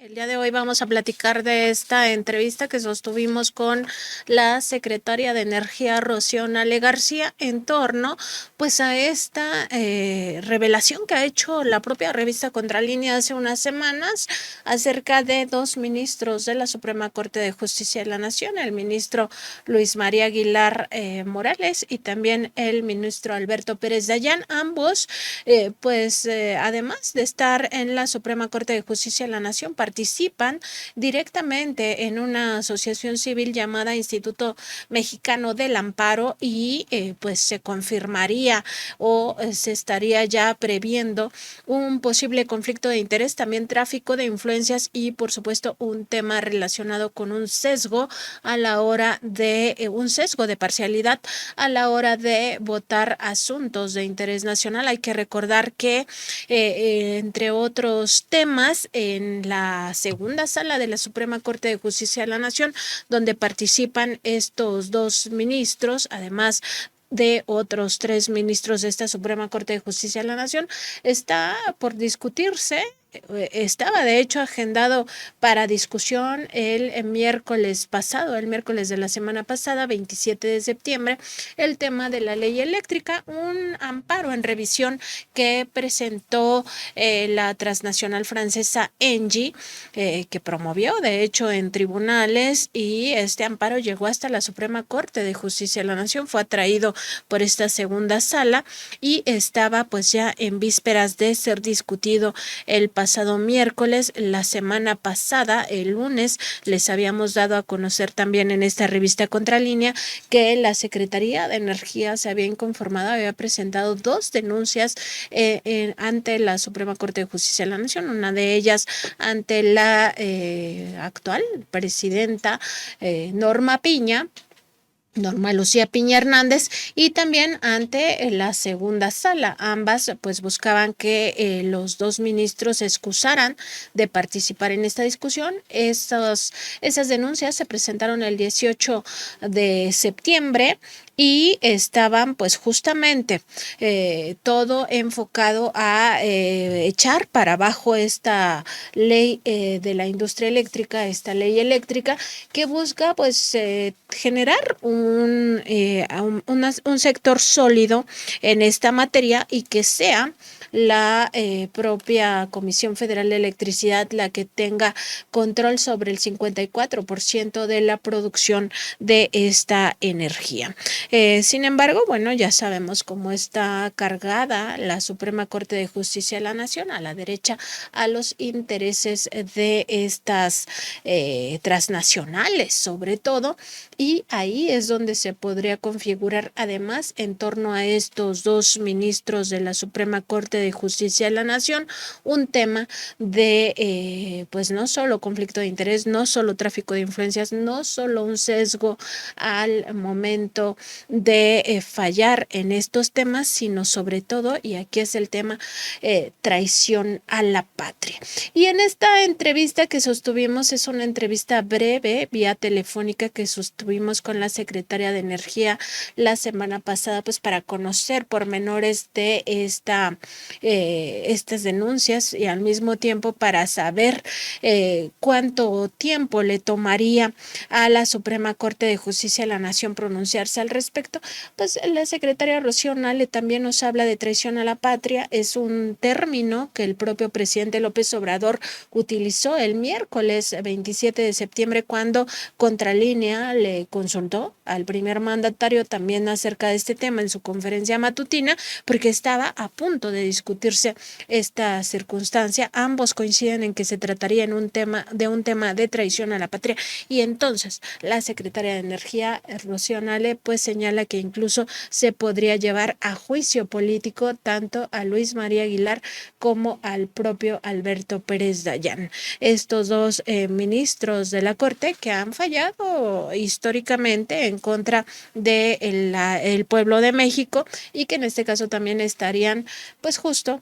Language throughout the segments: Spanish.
El día de hoy vamos a platicar de esta entrevista que sostuvimos con la secretaria de Energía, Rocío Nale García, en torno pues a esta revelación que ha hecho la propia revista Contralínea hace unas semanas acerca de dos ministros de la Suprema Corte de Justicia de la Nación, el ministro Luis María Aguilar Morales y también el ministro Alberto Pérez Dayán, ambos además de estar en la Suprema Corte de Justicia de la Nación, participan directamente en una asociación civil llamada Instituto Mexicano del Amparo y pues se confirmaría o se estaría ya previendo un posible conflicto de interés, también tráfico de influencias y por supuesto un tema relacionado con un sesgo a la hora de un sesgo de parcialidad a la hora de votar asuntos de interés nacional. Hay que recordar que entre otros temas, en la segunda sala de la Suprema Corte de Justicia de la Nación, donde participan estos dos ministros, además de otros tres ministros de esta Suprema Corte de Justicia de la Nación, está por discutirse. Estaba de hecho agendado para discusión el miércoles pasado, el miércoles de la semana pasada, 27 de septiembre, el tema de la ley eléctrica, un amparo en revisión que presentó la transnacional francesa Engie, que promovió de hecho en tribunales, y este amparo llegó hasta la Suprema Corte de Justicia de la Nación, fue atraído por esta segunda sala y estaba pues ya en vísperas de ser discutido el pasado miércoles. La semana pasada, el lunes, les habíamos dado a conocer también en esta revista Contralínea que la Secretaría de Energía se había inconformado, había presentado dos denuncias ante la Suprema Corte de Justicia de la Nación, una de ellas ante la actual presidenta Norma Lucía Piña Hernández, y también ante la segunda sala. Ambas pues buscaban que los dos ministros se excusaran de participar en esta discusión. Esas denuncias se presentaron el 18 de septiembre y estaban pues justamente todo enfocado a echar para abajo esta ley de la industria eléctrica, esta ley eléctrica que busca pues generar un sector sólido en esta materia y que sea la propia Comisión Federal de Electricidad la que tenga control sobre el 54% de la producción de esta energía. Sin embargo, bueno, ya sabemos cómo está cargada la Suprema Corte de Justicia de la Nación, a la derecha, a los intereses de estas transnacionales, sobre todo, y ahí es donde se podría configurar además en torno a estos dos ministros de la Suprema Corte de Justicia de la Nación un tema de pues no solo conflicto de interés, no solo tráfico de influencias, no solo un sesgo al momento de fallar en estos temas, sino sobre todo, y aquí es el tema, traición a la patria. Y en esta entrevista que sostuvimos, es una entrevista breve vía telefónica que sostuvimos con la secretaria de Energía la semana pasada, pues para conocer pormenores de estas denuncias y al mismo tiempo para saber cuánto tiempo le tomaría a la Suprema Corte de Justicia de la Nación pronunciarse al respecto. Pues la secretaria Rocío Nale también nos habla de traición a la patria. Es un término que el propio presidente López Obrador utilizó el miércoles 27 de septiembre cuando Contralínea le consultó al primer mandatario también acerca de este tema en su conferencia matutina, porque estaba a punto de discutirse esta circunstancia. Ambos coinciden en que se trataría de un tema de traición a la patria, y entonces la secretaria de Energía, Rocío Nale, pues señala que incluso se podría llevar a juicio político tanto a Luis María Aguilar como al propio Alberto Pérez Dayán. Estos dos ministros de la Corte que han fallado históricamente en contra del pueblo de México y que en este caso también estarían pues justo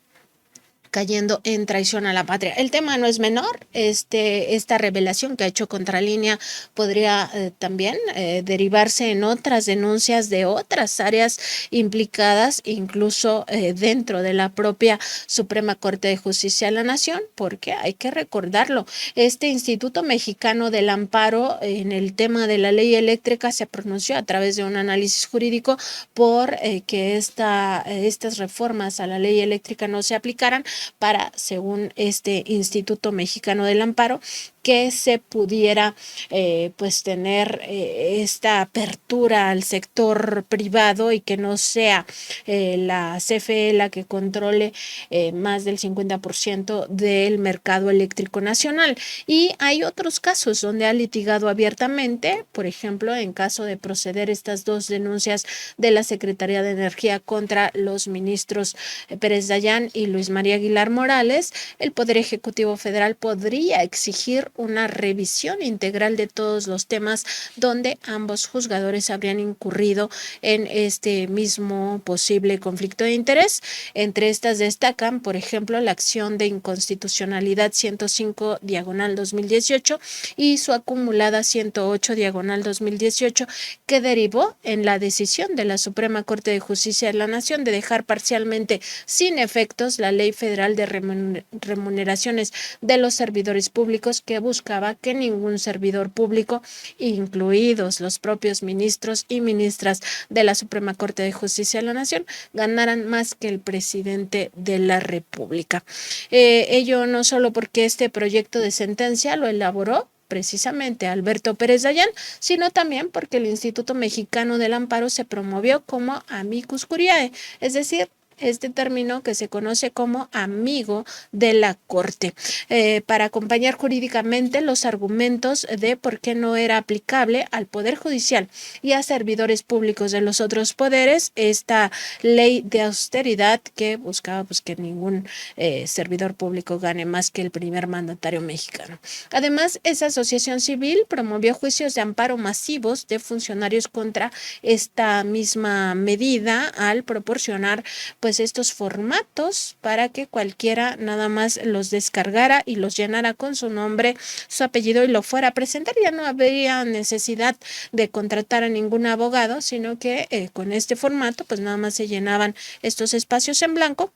cayendo en traición a la patria. El tema no es menor, esta revelación que ha hecho Contralínea podría también derivarse en otras denuncias de otras áreas implicadas, incluso dentro de la propia Suprema Corte de Justicia de la Nación, porque hay que recordarlo, este Instituto Mexicano del Amparo en el tema de la ley eléctrica se pronunció a través de un análisis jurídico por que estas reformas a la ley eléctrica no se aplicaran para, según este Instituto Mexicano del Amparo, que se pudiera pues tener esta apertura al sector privado y que no sea la CFE la que controle más del 50% del mercado eléctrico nacional. Y hay otros casos donde ha litigado abiertamente, por ejemplo, en caso de proceder estas dos denuncias de la Secretaría de Energía contra los ministros Pérez Dayán y Luis María Aguilar Morales, el Poder Ejecutivo Federal podría exigir una revisión integral de todos los temas donde ambos juzgadores habrían incurrido en este mismo posible conflicto de interés. Entre estas destacan, por ejemplo, la acción de inconstitucionalidad 105/2018 y su acumulada 108/2018, que derivó en la decisión de la Suprema Corte de Justicia de la Nación de dejar parcialmente sin efectos la Ley Federal de Remuneraciones de los Servidores Públicos, que buscaba que ningún servidor público, incluidos los propios ministros y ministras de la Suprema Corte de Justicia de la Nación, ganaran más que el presidente de la República. Ello no solo porque este proyecto de sentencia lo elaboró precisamente Alberto Pérez Dayán, sino también porque el Instituto Mexicano del Amparo se promovió como amicus curiae, es decir, este término que se conoce como amigo de la Corte, para acompañar jurídicamente los argumentos de por qué no era aplicable al Poder Judicial y a servidores públicos de los otros poderes esta ley de austeridad que buscaba pues que ningún servidor público gane más que el primer mandatario mexicano. Además, esa asociación civil promovió juicios de amparo masivos de funcionarios contra esta misma medida al proporcionar pues estos formatos para que cualquiera nada más los descargara y los llenara con su nombre, su apellido y lo fuera a presentar. Ya no habría necesidad de contratar a ningún abogado, sino que con este formato pues nada más se llenaban estos espacios en blanco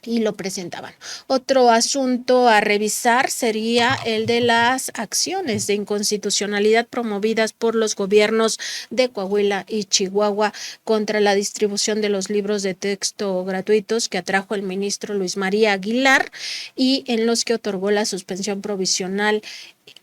y lo presentaban. Otro asunto a revisar sería el de las acciones de inconstitucionalidad promovidas por los gobiernos de Coahuila y Chihuahua contra la distribución de los libros de texto gratuitos que atrajo el ministro Luis María Aguilar y en los que otorgó la suspensión provisional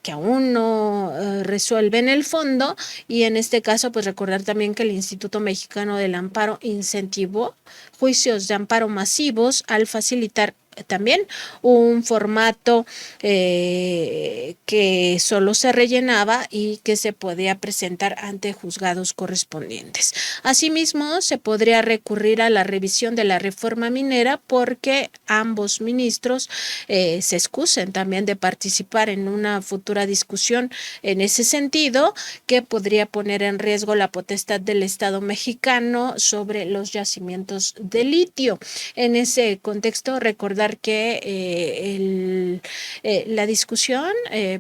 que aún no resuelven el fondo. Y en este caso pues recordar también que el Instituto Mexicano del Amparo incentivó juicios de amparo masivos al facilitar también un formato que solo se rellenaba y que se podía presentar ante juzgados correspondientes. Asimismo, se podría recurrir a la revisión de la reforma minera porque ambos ministros se excusen también de participar en una futura discusión en ese sentido que podría poner en riesgo la potestad del Estado mexicano sobre los yacimientos de litio. En ese contexto, recordar que la discusión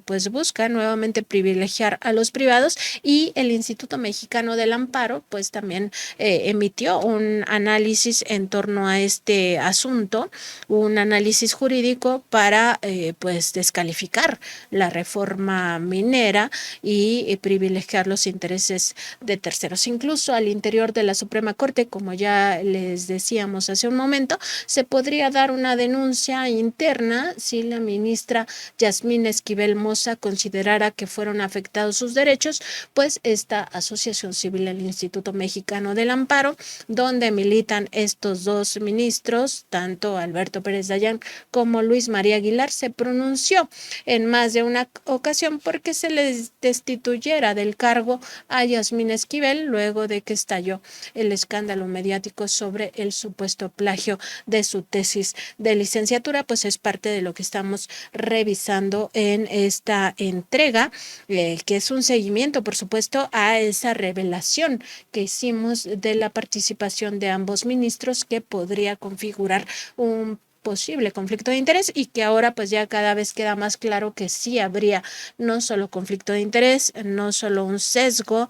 pues busca nuevamente privilegiar a los privados y el Instituto Mexicano del Amparo pues también emitió un análisis en torno a este asunto, un análisis jurídico para pues descalificar la reforma minera y privilegiar los intereses de terceros. Incluso al interior de la Suprema Corte, como ya les decíamos hace un momento, se podría dar una denuncia interna si la ministra Yasmín Esquivel Moza considerara que fueron afectados sus derechos, pues esta asociación civil, el Instituto Mexicano del Amparo, donde militan estos dos ministros, tanto Alberto Pérez Dayán como Luis María Aguilar, se pronunció en más de una ocasión porque se les destituyera del cargo a Yasmín Esquivel luego de que estalló el escándalo mediático sobre el supuesto plagio de su tesis de licenciatura. Pues es parte de lo que estamos revisando en esta entrega, que es un seguimiento, por supuesto, a esa revelación que hicimos de la participación de ambos ministros que podría configurar un posible conflicto de interés y que ahora pues ya cada vez queda más claro que sí habría no solo conflicto de interés, no solo un sesgo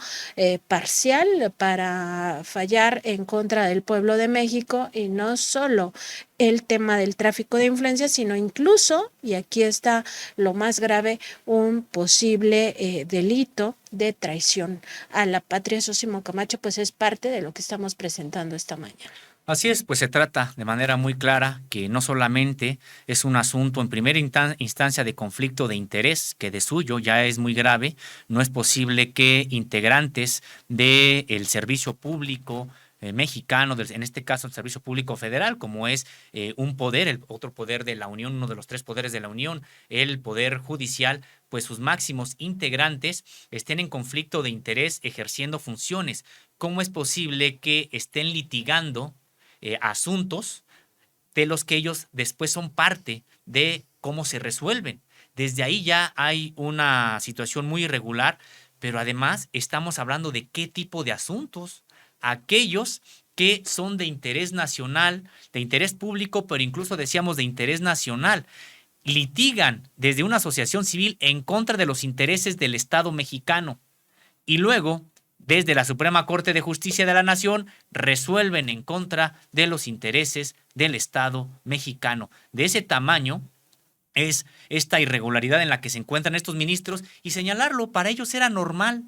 parcial para fallar en contra del pueblo de México y no solo el tema del tráfico de influencias, sino incluso, y aquí está lo más grave, un posible delito de traición a la patria. Sósimo Camacho, pues es parte de lo que estamos presentando esta mañana. Así es, pues se trata de manera muy clara que no solamente es un asunto en primera instancia de conflicto de interés, que de suyo ya es muy grave. No es posible que integrantes del servicio público mexicano, en este caso el servicio público federal, como es un poder, el otro poder de la Unión, uno de los tres poderes de la Unión, el poder judicial, pues sus máximos integrantes estén en conflicto de interés ejerciendo funciones. ¿Cómo es posible que estén litigando asuntos de los que ellos después son parte de cómo se resuelven? Desde ahí ya hay una situación muy irregular, pero además estamos hablando de qué tipo de asuntos. Aquellos que son de interés nacional, de interés público, pero incluso decíamos de interés nacional, litigan desde una asociación civil en contra de los intereses del Estado mexicano y luego desde la Suprema Corte de Justicia de la Nación resuelven en contra de los intereses del Estado mexicano. De ese tamaño es esta irregularidad en la que se encuentran estos ministros, y señalarlo para ellos era normal.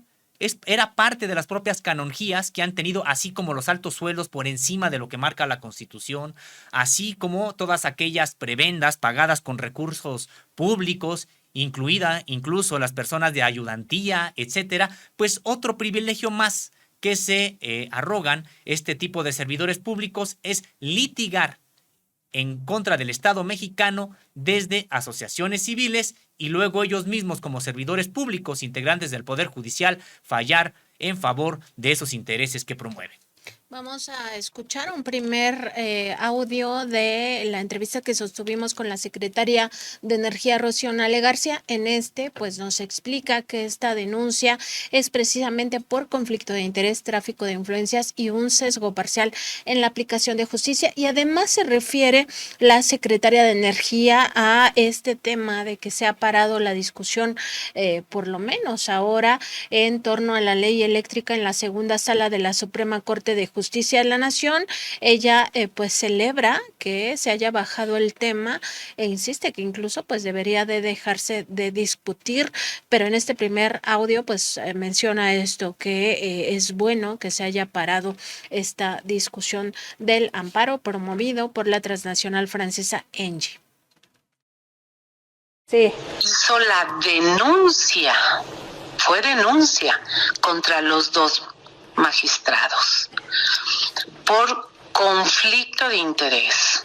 Era parte de las propias canonjías que han tenido, así como los altos sueldos por encima de lo que marca la Constitución, así como todas aquellas prebendas pagadas con recursos públicos, incluida incluso las personas de ayudantía, etcétera, pues otro privilegio más que se arrogan este tipo de servidores públicos es litigar en contra del Estado mexicano desde asociaciones civiles y luego ellos mismos como servidores públicos, integrantes del Poder Judicial, fallar en favor de esos intereses que promueven. Vamos a escuchar un primer audio de la entrevista que sostuvimos con la secretaria de Energía, Rocío Nale García. En este, pues nos explica que esta denuncia es precisamente por conflicto de interés, tráfico de influencias y un sesgo parcial en la aplicación de justicia. Y además se refiere la secretaria de Energía a este tema de que se ha parado la discusión, por lo menos ahora, en torno a la ley eléctrica en la segunda sala de la Suprema Corte de Justicia de la Nación. Ella pues celebra que se haya bajado el tema e insiste que incluso pues debería de dejarse de discutir, pero en este primer audio pues menciona esto, que es bueno que se haya parado esta discusión del amparo promovido por la transnacional francesa Engie. Sí. Hizo la denuncia, fue denuncia contra los dos magistrados por conflicto de interés,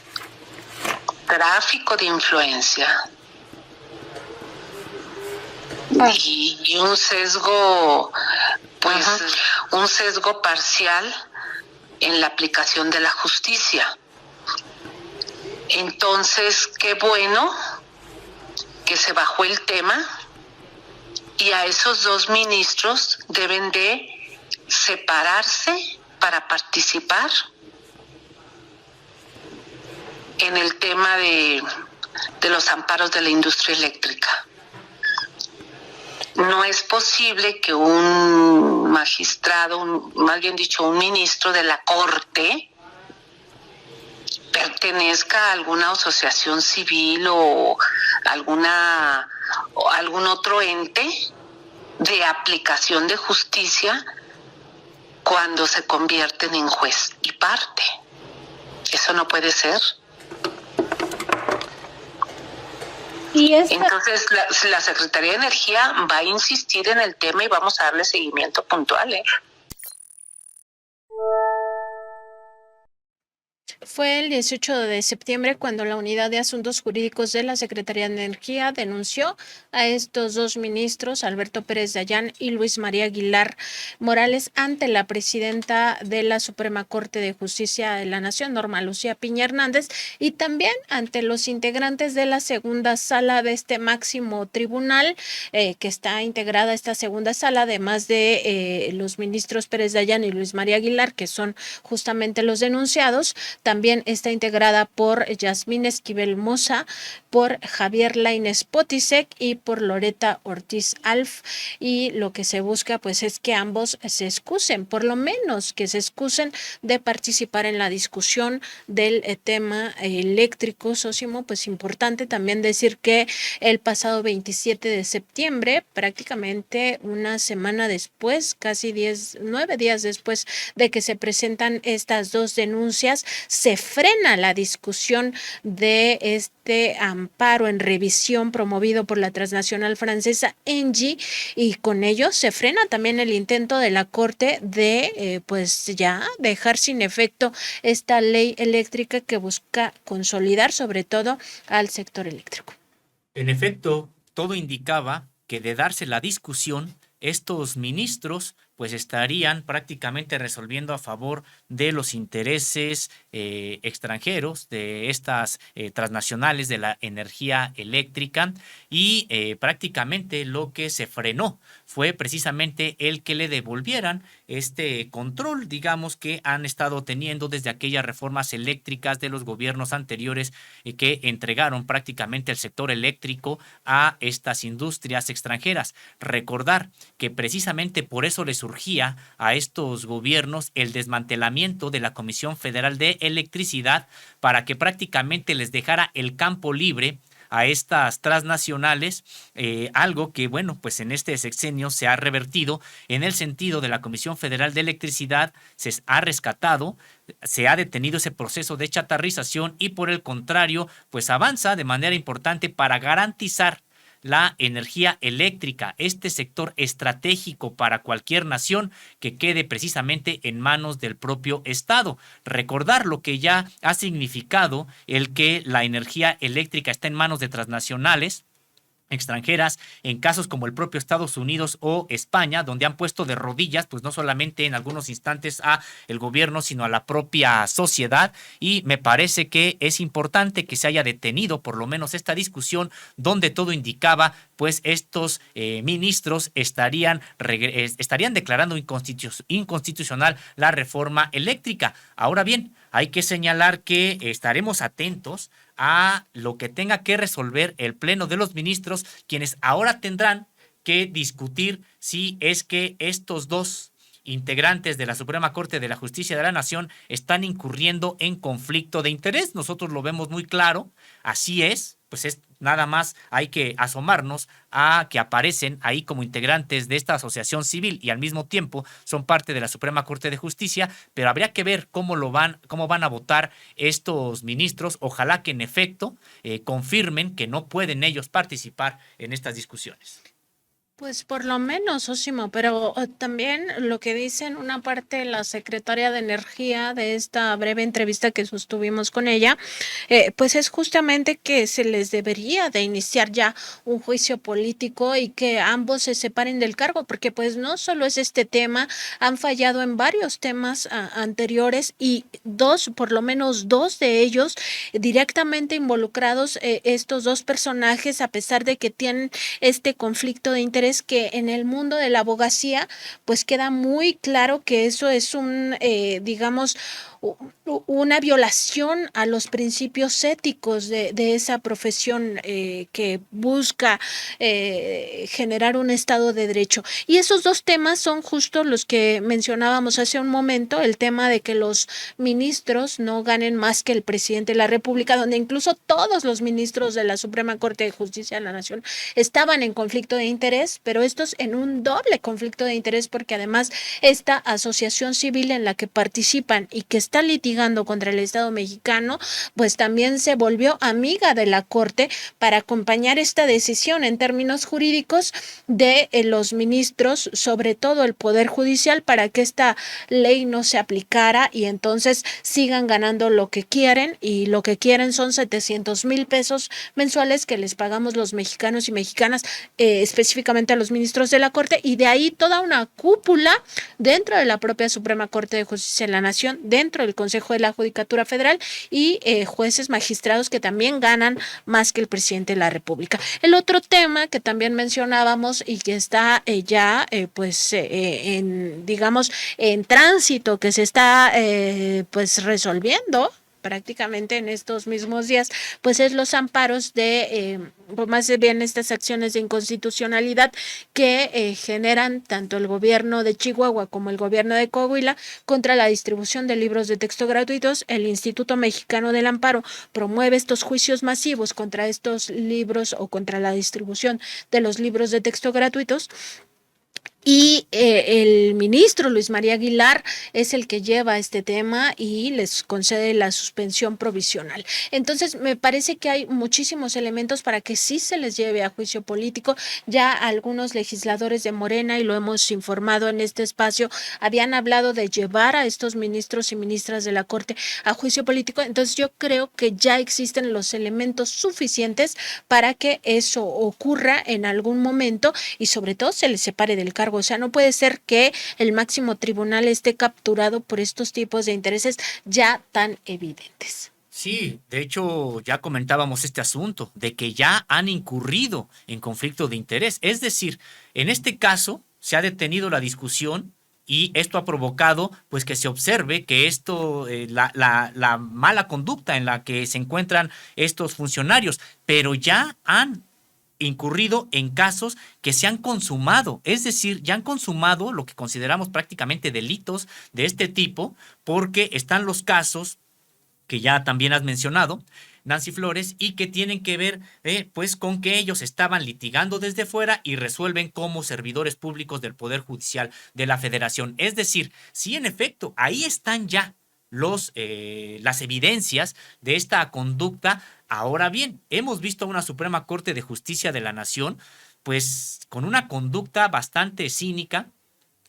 tráfico de influencia y un sesgo, pues un sesgo parcial en la aplicación de la justicia. Entonces, qué bueno que se bajó el tema y a esos dos ministros deben de separarse para participar en el tema de los amparos de la industria eléctrica. No es posible que un magistrado, más bien dicho, un ministro de la Corte pertenezca a alguna asociación civil o algún otro ente de aplicación de justicia cuando se convierten en juez y parte. Eso no puede ser. Entonces la Secretaría de Energía va a insistir en el tema y vamos a darle seguimiento puntual. Fue el 18 de septiembre cuando la Unidad de Asuntos Jurídicos de la Secretaría de Energía denunció a estos dos ministros, Alberto Pérez Dayán y Luis María Aguilar Morales, ante la presidenta de la Suprema Corte de Justicia de la Nación, Norma Lucía Piña Hernández, y también ante los integrantes de la segunda sala de este máximo tribunal, que está integrada esta segunda sala, además de los ministros Pérez Dayán y Luis María Aguilar, que son justamente los denunciados. También está integrada por Yasmín Esquivel Moza, por Javier Lainez Potisek y por Loreta Ortiz Alf, y lo que se busca pues es que ambos se excusen, por lo menos que se excusen de participar en la discusión del tema eléctrico. Sósimo, pues importante también decir que el pasado 27 de septiembre, prácticamente una semana después, casi 9 días después de que se presentan estas dos denuncias, se frena la discusión de este amparo en revisión promovido por la transnacional francesa Engie, y con ello se frena también el intento de la Corte de pues ya dejar sin efecto esta ley eléctrica que busca consolidar sobre todo al sector eléctrico. En efecto, todo indicaba que de darse la discusión, estos ministros pues estarían prácticamente resolviendo a favor de los intereses extranjeros de estas transnacionales de la energía eléctrica, y prácticamente lo que se frenó fue precisamente el que le devolvieran este control, digamos, que han estado teniendo desde aquellas reformas eléctricas de los gobiernos anteriores que entregaron prácticamente el sector eléctrico a estas industrias extranjeras. Recordar que precisamente por eso les surgía a estos gobiernos el desmantelamiento de la Comisión Federal de Electricidad, para que prácticamente les dejara el campo libre a estas transnacionales, algo que, bueno, pues en este sexenio se ha revertido en el sentido de la Comisión Federal de Electricidad. Se ha rescatado, se ha detenido ese proceso de chatarrización, y por el contrario, pues avanza de manera importante para garantizar la energía eléctrica, este sector estratégico para cualquier nación, que quede precisamente en manos del propio Estado. Recordar lo que ya ha significado el que la energía eléctrica está en manos de transnacionales extranjeras, en casos como el propio Estados Unidos o España, donde han puesto de rodillas, pues no solamente en algunos instantes a el gobierno, sino a la propia sociedad. Y me parece que es importante que se haya detenido por lo menos esta discusión, donde todo indicaba, pues estos ministros estarían declarando inconstitucional la reforma eléctrica. Ahora bien, hay que señalar que estaremos atentos a lo que tenga que resolver el Pleno de los Ministros, quienes ahora tendrán que discutir si es que estos dos integrantes de la Suprema Corte de la Justicia de la Nación están incurriendo en conflicto de interés. Nosotros lo vemos muy claro, así es, pues es nada más hay que asomarnos a que aparecen ahí como integrantes de esta asociación civil y al mismo tiempo son parte de la Suprema Corte de Justicia, pero habría que ver cómo van a votar estos ministros. Ojalá que en efecto confirmen que no pueden ellos participar en estas discusiones. Pues por lo menos, Osimo, pero también lo que dice en una parte la secretaria de Energía de esta breve entrevista que sostuvimos con ella, pues es justamente que se les debería de iniciar ya un juicio político y que ambos se separen del cargo, porque pues no solo es este tema, han fallado en varios temas anteriores, y por lo menos dos de ellos directamente involucrados, estos dos personajes, a pesar de que tienen este conflicto de interés, que en el mundo de la abogacía pues queda muy claro que eso es digamos, una violación a los principios éticos de esa profesión que busca generar un Estado de Derecho. Y esos dos temas son justo los que mencionábamos hace un momento, el tema de que los ministros no ganen más que el presidente de la República, donde incluso todos los ministros de la Suprema Corte de Justicia de la Nación estaban en conflicto de interés, pero estos en un doble conflicto de interés, porque además esta asociación civil en la que participan y que está litigando contra el Estado mexicano, pues también se volvió amiga de la Corte para acompañar esta decisión en términos jurídicos de los ministros, sobre todo el Poder Judicial, para que esta ley no se aplicara y entonces sigan ganando lo que quieren, y lo que quieren son 700,000 pesos mensuales que les pagamos los mexicanos y mexicanas, específicamente a los ministros de la Corte, y de ahí toda una cúpula dentro de la propia Suprema Corte de Justicia de la Nación, dentro del Consejo de la Judicatura Federal, y jueces magistrados que también ganan más que el presidente de la República. El otro tema que también mencionábamos y que está ya digamos en tránsito, que se está pues resolviendo, prácticamente en estos mismos días, pues es los amparos de, más bien estas acciones de inconstitucionalidad que generan tanto el gobierno de Chihuahua como el gobierno de Coahuila contra la distribución de libros de texto gratuitos. El Instituto Mexicano del Amparo promueve estos juicios masivos contra estos libros o contra la distribución de los libros de texto gratuitos. Y el ministro Luis María Aguilar es el que lleva este tema y les concede la suspensión provisional. Entonces, me parece que hay muchísimos elementos para que sí se les lleve a juicio político. Ya algunos legisladores de Morena, y lo hemos informado en este espacio, habían hablado de llevar a estos ministros y ministras de la Corte a juicio político. Entonces, yo creo que ya existen los elementos suficientes para que eso ocurra en algún momento y sobre todo se les separe del cargo. O sea, no puede ser que el máximo tribunal esté capturado por estos tipos de intereses ya tan evidentes. Sí, de hecho ya comentábamos este asunto de que ya han incurrido en conflicto de interés. Es decir, en este caso se ha detenido la discusión y esto ha provocado pues que se observe que esto, la mala conducta en la que se encuentran estos funcionarios, pero ya han incurrido en casos que se han consumado, es decir, ya han consumado lo que consideramos prácticamente delitos de este tipo, porque están los casos que ya también has mencionado, Nancy Flores, y que tienen que ver pues con que ellos estaban litigando desde fuera y resuelven como servidores públicos del Poder Judicial de la Federación. Es decir, sí, en efecto, ahí están ya las evidencias de esta conducta. Ahora bien, hemos visto a una Suprema Corte de Justicia de la Nación, pues con una conducta bastante cínica.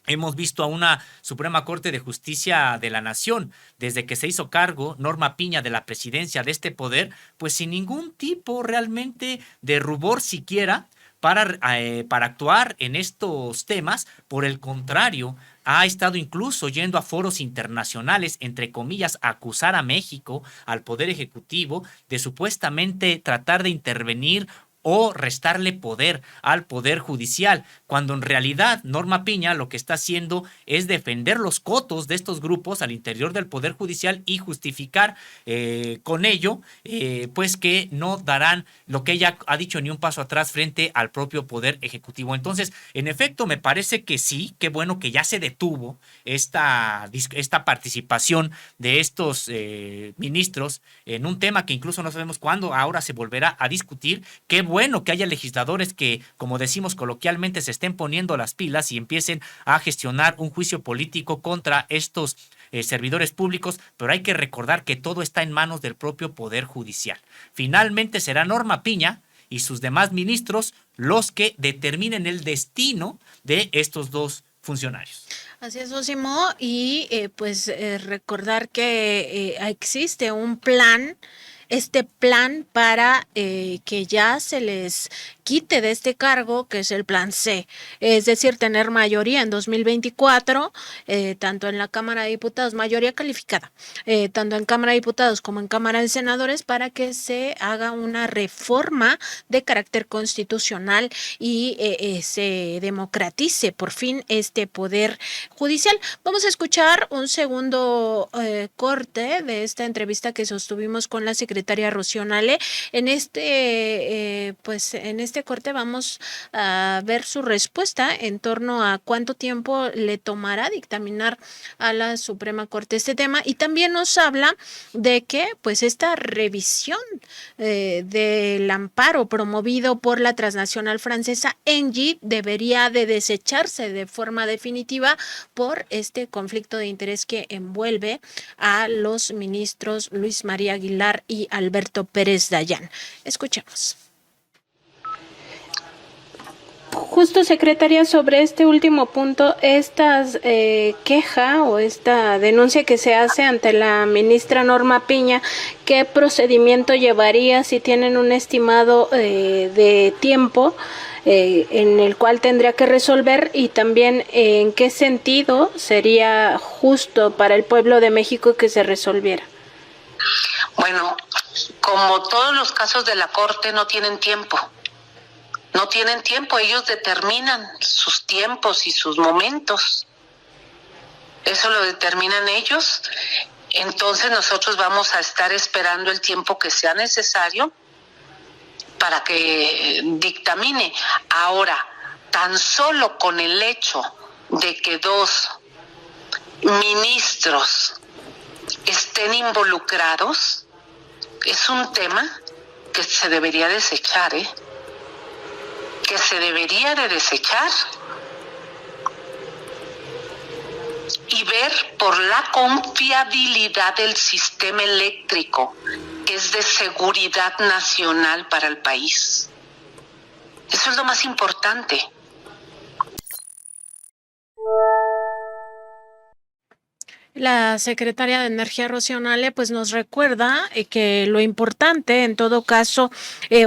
Hemos visto a una Suprema Corte de Justicia de la Nación, desde que se hizo cargo Norma Piña de la presidencia de este poder, pues sin ningún tipo realmente de rubor siquiera para actuar en estos temas. Por el contrario, ha estado incluso yendo a foros internacionales, entre comillas, a acusar a México, al Poder Ejecutivo, de supuestamente tratar de intervenir o restarle poder al Poder Judicial, cuando en realidad Norma Piña lo que está haciendo es defender los cotos de estos grupos al interior del Poder Judicial y justificar con ello pues que no darán lo que ella ha dicho ni un paso atrás frente al propio Poder Ejecutivo. Entonces, en efecto, me parece que sí, qué bueno que ya se detuvo esta participación de estos ministros en un tema que incluso no sabemos cuándo ahora se volverá a discutir. Qué bueno que haya legisladores que, como decimos coloquialmente, se estén poniendo las pilas y empiecen a gestionar un juicio político contra estos servidores públicos, pero hay que recordar que todo está en manos del propio Poder Judicial. Finalmente será Norma Piña y sus demás ministros los que determinen el destino de estos dos funcionarios. Así es, Osimo, y recordar que existe un plan, este plan para que ya se les quite de este cargo, que es el plan C, es decir, tener mayoría en 2024, tanto en la Cámara de Diputados, mayoría calificada, tanto en Cámara de Diputados como en Cámara de Senadores, para que se haga una reforma de carácter constitucional y se democratice por fin este poder judicial. Vamos a escuchar un segundo corte de esta entrevista que sostuvimos con la secretaria Rocío Nale. En este corte vamos a ver su respuesta en torno a cuánto tiempo le tomará dictaminar a la Suprema Corte este tema, y también nos habla de que pues esta revisión del amparo promovido por la transnacional francesa Engie debería de desecharse de forma definitiva por este conflicto de interés que envuelve a los ministros Luis María Aguilar y Alberto Pérez Dayán. Escuchemos. Justo, secretaria, sobre este último punto, esta queja o esta denuncia que se hace ante la ministra Norma Piña, ¿qué procedimiento llevaría si tienen un estimado de tiempo en el cual tendría que resolver, y también en qué sentido sería justo para el pueblo de México que se resolviera? Bueno, como todos los casos de la Corte, no tienen tiempo. No tienen tiempo, ellos determinan sus tiempos y sus momentos. Eso lo determinan ellos Entonces nosotros vamos a estar esperando el tiempo que sea necesario para que dictamine. Ahora, tan solo con el hecho de que 2 ministros estén involucrados, es un tema que se debería desechar, que se debería de desechar y ver por la confiabilidad del sistema eléctrico, que es de seguridad nacional para el país. Eso es lo más importante. La secretaria de Energía, Rocío Nale, pues nos recuerda que lo importante en todo caso,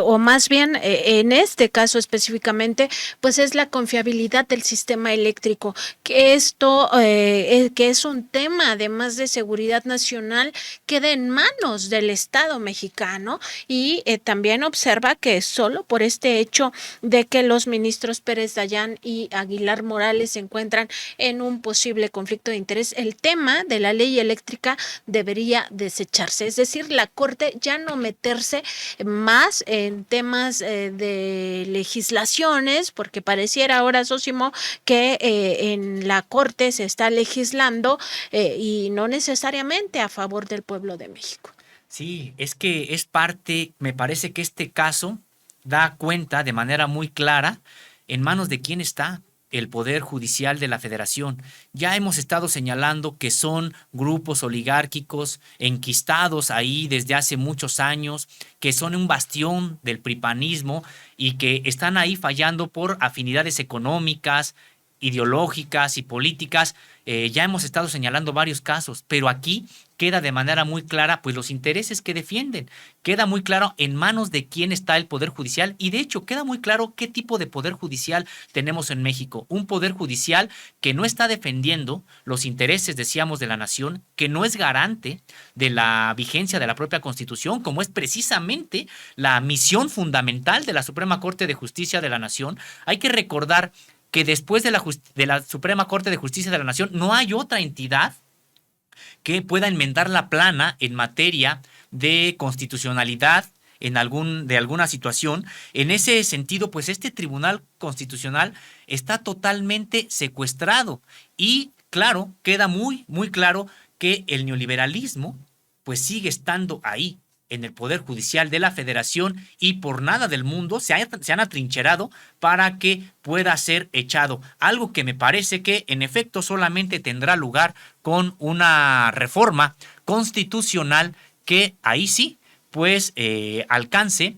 o más bien en este caso específicamente, pues es la confiabilidad del sistema eléctrico, que esto, que es un tema además de seguridad nacional, queda en manos del Estado mexicano y también observa que solo por este hecho de que los ministros Pérez Dayán y Aguilar Morales se encuentran en un posible conflicto de interés, el tema de la ley eléctrica debería desecharse, es decir, la Corte ya no meterse más en temas de legislaciones, porque pareciera ahora, Sósimo, que en la Corte se está legislando y no necesariamente a favor del pueblo de México. Sí, es que es parte, me parece que este caso da cuenta de manera muy clara en manos de quién está el Poder Judicial de la Federación. Ya hemos estado señalando que son grupos oligárquicos enquistados ahí desde hace muchos años, que son un bastión del pripanismo y que están ahí fallando por afinidades económicas, ideológicas y políticas. Ya hemos estado señalando varios casos, pero aquí queda de manera muy clara pues los intereses que defienden. Queda muy claro en manos de quién está el Poder Judicial y de hecho queda muy claro qué tipo de Poder Judicial tenemos en México. Un Poder Judicial que no está defendiendo los intereses, decíamos, de la nación, que no es garante de la vigencia de la propia Constitución, como es precisamente la misión fundamental de la Suprema Corte de Justicia de la Nación. Hay que recordar que después de la Suprema Corte de Justicia de la Nación no hay otra entidad que pueda enmendar la plana en materia de constitucionalidad de alguna situación. En ese sentido, pues este Tribunal Constitucional está totalmente secuestrado y claro, queda muy, muy claro que el neoliberalismo pues sigue estando ahí en el Poder Judicial de la Federación y por nada del mundo se han atrincherado para que pueda ser echado. Algo que me parece que en efecto solamente tendrá lugar con una reforma constitucional que ahí sí pues alcance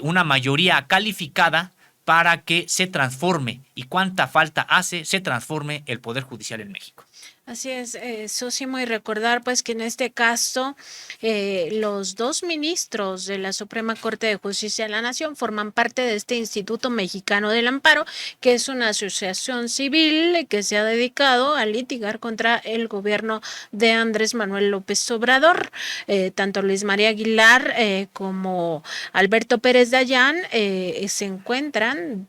una mayoría calificada para que se transforme y cuánta falta hace se transforme el Poder Judicial en México. Así es, Sósimo, y recordar pues que en este caso los 2 ministros de la Suprema Corte de Justicia de la Nación forman parte de este Instituto Mexicano del Amparo, que es una asociación civil que se ha dedicado a litigar contra el gobierno de Andrés Manuel López Obrador. Tanto Luis María Aguilar como Alberto Pérez Dayán se encuentran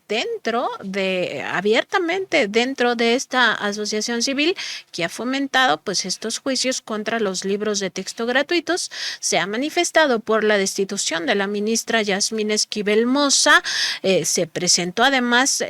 abiertamente dentro de esta asociación civil que ha fomentado pues estos juicios contra los libros de texto gratuitos. Se ha manifestado por la destitución de la ministra Yasmín Esquivel Moza. Se presentó además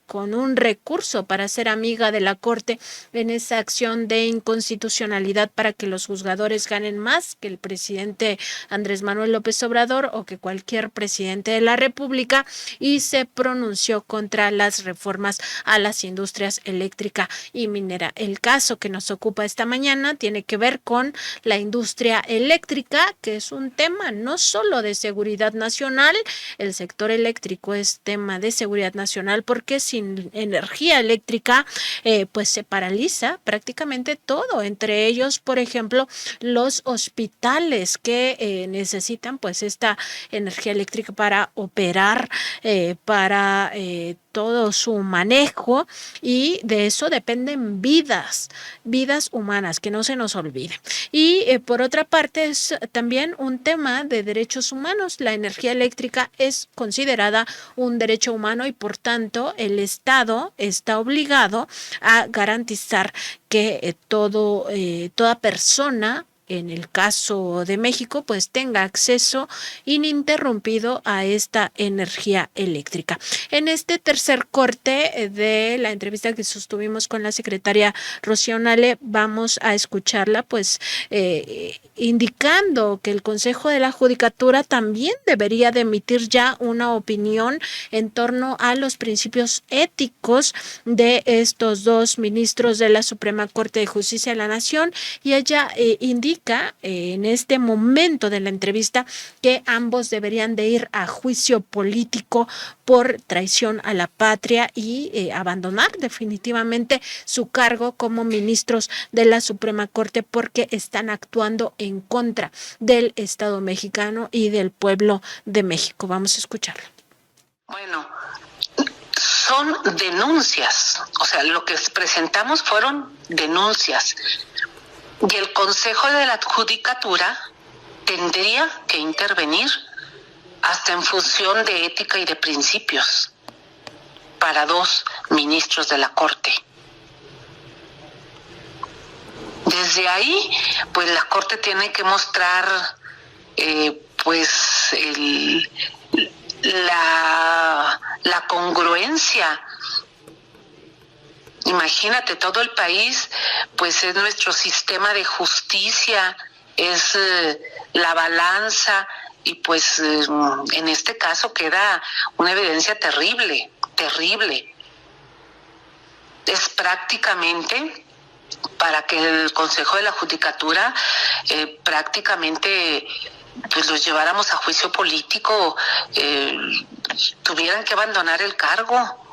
con un recurso para ser amiga de la Corte en esa acción de inconstitucionalidad para que los juzgadores ganen más que el presidente Andrés Manuel López Obrador o que cualquier presidente de la República, y se pronunció contra las reformas a las industrias eléctrica y minera. El caso que nos ocupa esta mañana tiene que ver con la industria eléctrica, que es un tema no solo de seguridad nacional. El sector eléctrico es tema de seguridad nacional porque sin energía eléctrica pues se paraliza prácticamente todo, entre ellos, por ejemplo, los hospitales que necesitan pues esta energía eléctrica para operar, para todo su manejo, y de eso dependen vidas humanas, que no se nos olvide. Y por otra parte es también un tema de derechos humanos. La energía eléctrica es considerada un derecho humano y por tanto el Estado está obligado a garantizar que toda persona en el caso de México, pues tenga acceso ininterrumpido a esta energía eléctrica. En este tercer corte de la entrevista que sostuvimos con la secretaria Rocío Nale, vamos a escucharla pues indicando que el Consejo de la Judicatura también debería de emitir ya una opinión en torno a los principios éticos de estos dos ministros de la Suprema Corte de Justicia de la Nación, y ella indica en este momento de la entrevista que ambos deberían de ir a juicio político por traición a la patria y abandonar definitivamente su cargo como ministros de la Suprema Corte, porque están actuando en contra del Estado mexicano y del pueblo de México. Vamos a escucharlo. Bueno, son denuncias, o sea, lo que presentamos fueron denuncias, y el Consejo de la Judicatura tendría que intervenir hasta en función de ética y de principios para dos ministros de la Corte. Desde ahí, pues la Corte tiene que mostrar la congruencia. Imagínate, todo el país, pues es nuestro sistema de justicia, es la balanza, y pues en este caso queda una evidencia terrible, terrible. Es prácticamente para que el Consejo de la Judicatura prácticamente pues los lleváramos a juicio político, tuvieran que abandonar el cargo.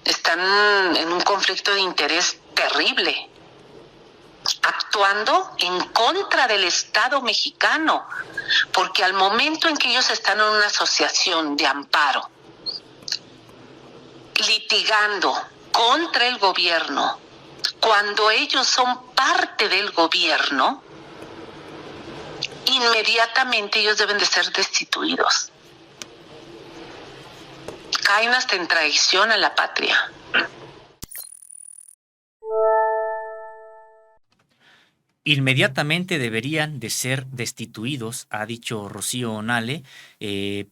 Están en un conflicto de interés terrible, actuando en contra del Estado mexicano, porque al momento en que ellos están en una asociación de amparo, litigando contra el gobierno, cuando ellos son parte del gobierno, inmediatamente ellos deben de ser destituidos. Caen hasta en traición a la patria. Inmediatamente deberían de ser destituidos, ha dicho Rocío Nale,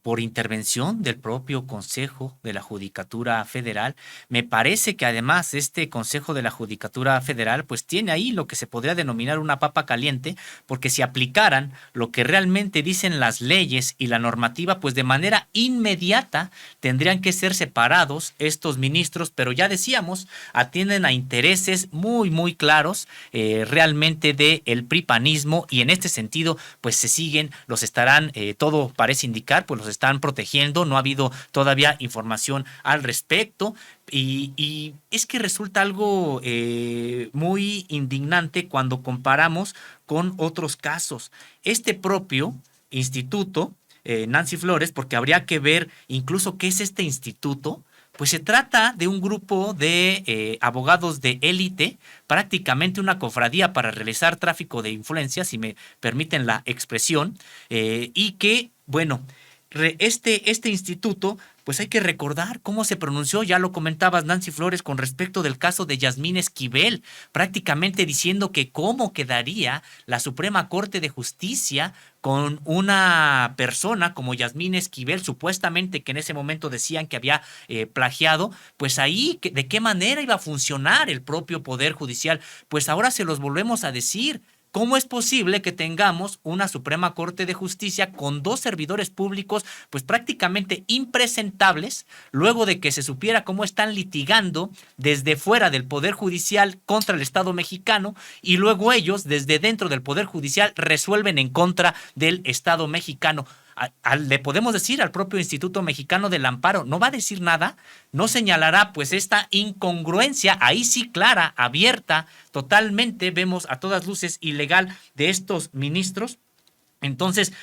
por intervención del propio Consejo de la Judicatura Federal. Me parece que además este Consejo de la Judicatura Federal pues tiene ahí lo que se podría denominar una papa caliente, porque si aplicaran lo que realmente dicen las leyes y la normativa, pues de manera inmediata tendrían que ser separados estos ministros, pero ya decíamos, atienden a intereses muy, muy claros, realmente de el pripanismo, y en este sentido pues se siguen, los estarán, todo parece indicar, pues los están protegiendo. No ha habido todavía información al respecto, y es que resulta algo muy indignante cuando comparamos con otros casos. Este propio instituto, Nancy Flores, porque habría que ver incluso qué es este instituto. Pues se trata de un grupo de abogados de élite, prácticamente una cofradía para realizar tráfico de influencias, si me permiten la expresión, y que, bueno, este instituto, pues hay que recordar cómo se pronunció, ya lo comentabas, Nancy Flores, con respecto del caso de Yasmín Esquivel, prácticamente diciendo que cómo quedaría la Suprema Corte de Justicia con una persona como Yasmín Esquivel, supuestamente que en ese momento decían que había plagiado. Pues ahí, ¿de qué manera iba a funcionar el propio Poder Judicial? Pues ahora se los volvemos a decir. ¿Cómo es posible que tengamos una Suprema Corte de Justicia con dos servidores públicos pues prácticamente impresentables, luego de que se supiera cómo están litigando desde fuera del Poder Judicial contra el Estado mexicano, y luego ellos desde dentro del Poder Judicial resuelven en contra del Estado mexicano? Le podemos decir al propio Instituto Mexicano del Amparo, no va a decir nada, no señalará pues esta incongruencia, ahí sí clara, abierta, totalmente, vemos a todas luces ilegal de estos ministros. Entonces,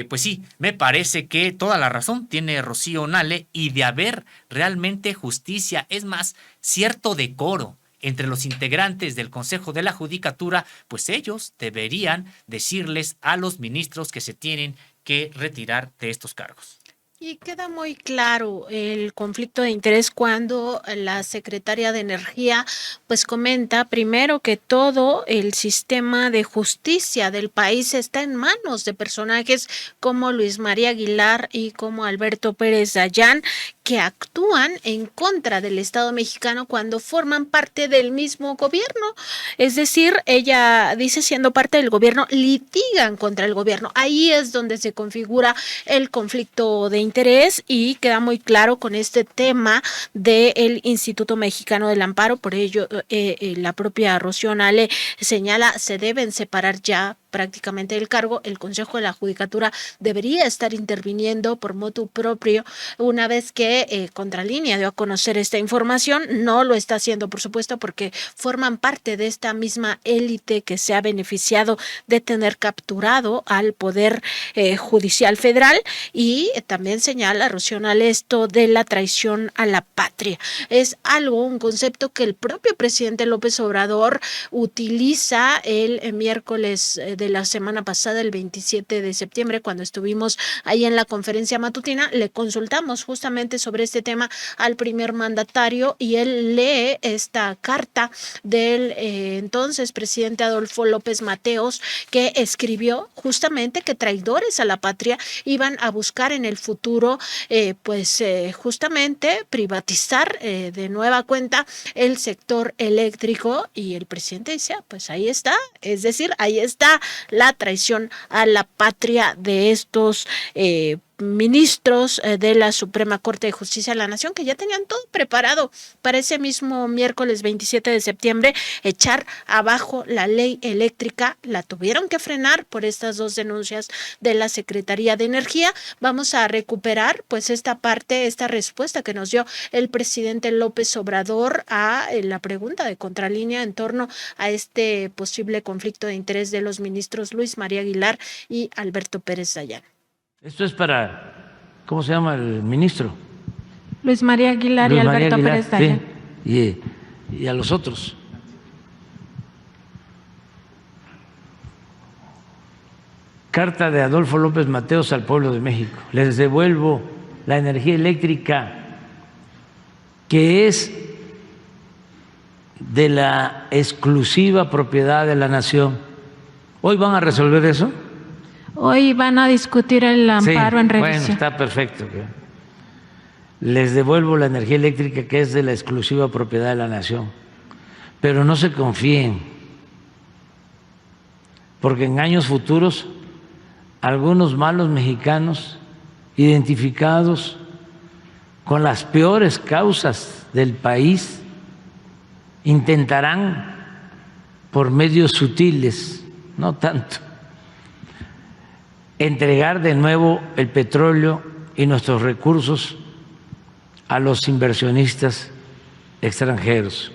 pues sí, me parece que toda la razón tiene Rocío Nale, y de haber realmente justicia, es más, cierto decoro entre los integrantes del Consejo de la Judicatura, pues ellos deberían decirles a los ministros que se tienen que retirar de estos cargos. Y queda muy claro el conflicto de interés cuando la secretaria de Energía pues comenta primero que todo el sistema de justicia del país está en manos de personajes como Luis María Aguilar y como Alberto Pérez Dayán, que actúan en contra del Estado mexicano cuando forman parte del mismo gobierno. Es decir, ella dice, siendo parte del gobierno, litigan contra el gobierno. Ahí es donde se configura el conflicto de interés y queda muy claro con este tema del Instituto Mexicano del Amparo. Por ello, la propia Rocío Nale señala, se deben separar ya prácticamente el cargo. El Consejo de la Judicatura debería estar interviniendo por motu propio una vez que Contralínea dio a conocer esta información. No lo está haciendo, por supuesto, porque forman parte de esta misma élite que se ha beneficiado de tener capturado al Poder Judicial Federal. Y también señala Rocío Nale esto de la traición a la patria. Es algo, un concepto que el propio presidente López Obrador utiliza el miércoles de la semana pasada, el 27 de septiembre, cuando estuvimos ahí en la conferencia matutina. Le consultamos justamente sobre este tema al primer mandatario y él lee esta carta del entonces presidente Adolfo López Mateos, que escribió justamente que traidores a la patria iban a buscar en el futuro justamente privatizar de nueva cuenta el sector eléctrico, y el presidente decía, pues ahí está, es decir, ahí está la traición a la patria de estos ministros de la Suprema Corte de Justicia de la Nación, que ya tenían todo preparado para ese mismo miércoles 27 de septiembre, echar abajo la ley eléctrica. La tuvieron que frenar por estas dos denuncias de la Secretaría de Energía. Vamos a recuperar pues esta parte, esta respuesta que nos dio el presidente López Obrador a la pregunta de Contralínea en torno a este posible conflicto de interés de los ministros Luis María Aguilar y Alberto Pérez Dayán. Esto es para, ¿cómo se llama el ministro? Luis María Aguilar y Alberto Pérez Dayán. Sí, y a los otros. Carta de Adolfo López Mateos al pueblo de México. Les devuelvo la energía eléctrica que es de la exclusiva propiedad de la nación. ¿Hoy van a resolver eso? Hoy van a discutir el amparo en revisión. Bueno, está perfecto. Les devuelvo la energía eléctrica que es de la exclusiva propiedad de la nación. Pero no se confíen, porque en años futuros algunos malos mexicanos identificados con las peores causas del país intentarán por medios sutiles, no tanto, entregar de nuevo el petróleo y nuestros recursos a los inversionistas extranjeros.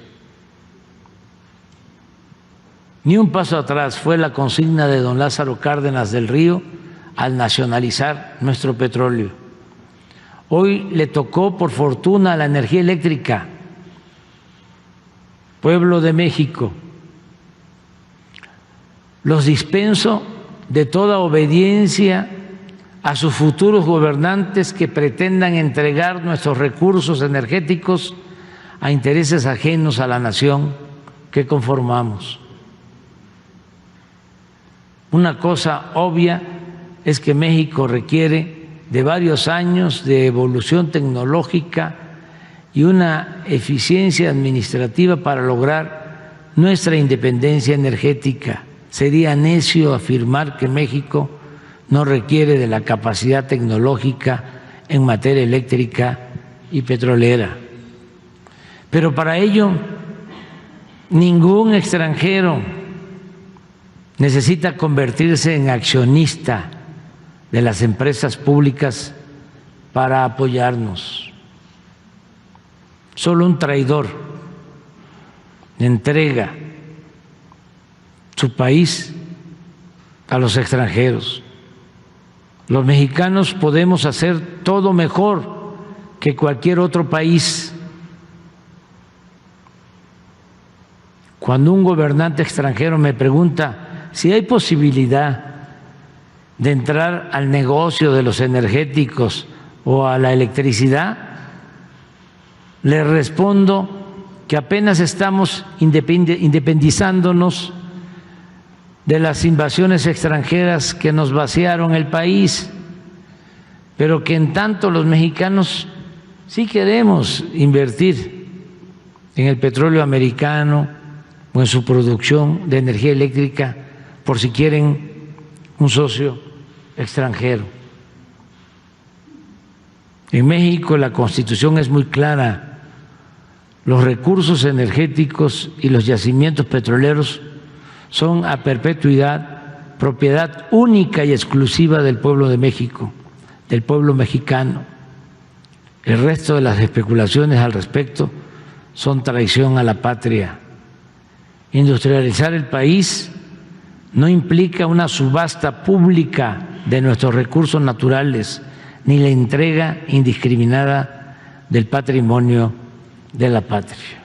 Ni un paso atrás fue la consigna de don Lázaro Cárdenas del Río al nacionalizar nuestro petróleo. Hoy le tocó por fortuna la energía eléctrica. Pueblo de México, los dispenso de toda obediencia a sus futuros gobernantes que pretendan entregar nuestros recursos energéticos a intereses ajenos a la nación que conformamos. Una cosa obvia es que México requiere de varios años de evolución tecnológica y una eficiencia administrativa para lograr nuestra independencia energética. Sería necio afirmar que México no requiere de la capacidad tecnológica en materia eléctrica y petrolera. Pero para ello, ningún extranjero necesita convertirse en accionista de las empresas públicas para apoyarnos. Solo un traidor entrega su país a los extranjeros. Los mexicanos podemos hacer todo mejor que cualquier otro país. Cuando un gobernante extranjero me pregunta si hay posibilidad de entrar al negocio de los energéticos o a la electricidad, le respondo que apenas estamos independizándonos de las invasiones extranjeras que nos vaciaron el país, pero que en tanto los mexicanos sí queremos invertir en el petróleo americano o en su producción de energía eléctrica, por si quieren un socio extranjero. En México la Constitución es muy clara: los recursos energéticos y los yacimientos petroleros son a perpetuidad propiedad única y exclusiva del pueblo de México, del pueblo mexicano. El resto de las especulaciones al respecto son traición a la patria. Industrializar el país no implica una subasta pública de nuestros recursos naturales ni la entrega indiscriminada del patrimonio de la patria.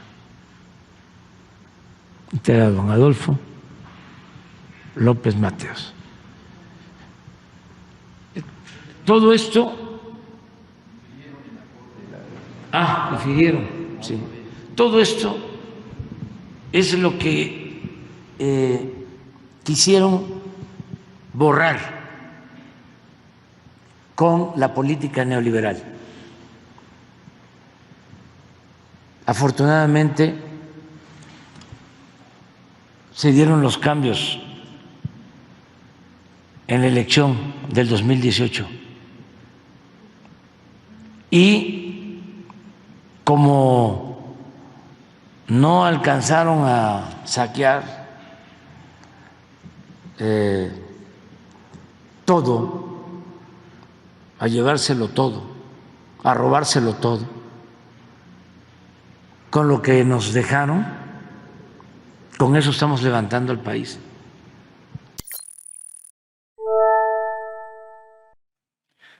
Este era don Adolfo López Mateos. Todo esto, refirieron, sí. Todo esto es lo que quisieron borrar con la política neoliberal. Afortunadamente se dieron los cambios en la elección del 2018 y como no alcanzaron a saquear todo, a llevárselo todo, a robárselo todo, con lo que nos dejaron, con eso estamos levantando el país.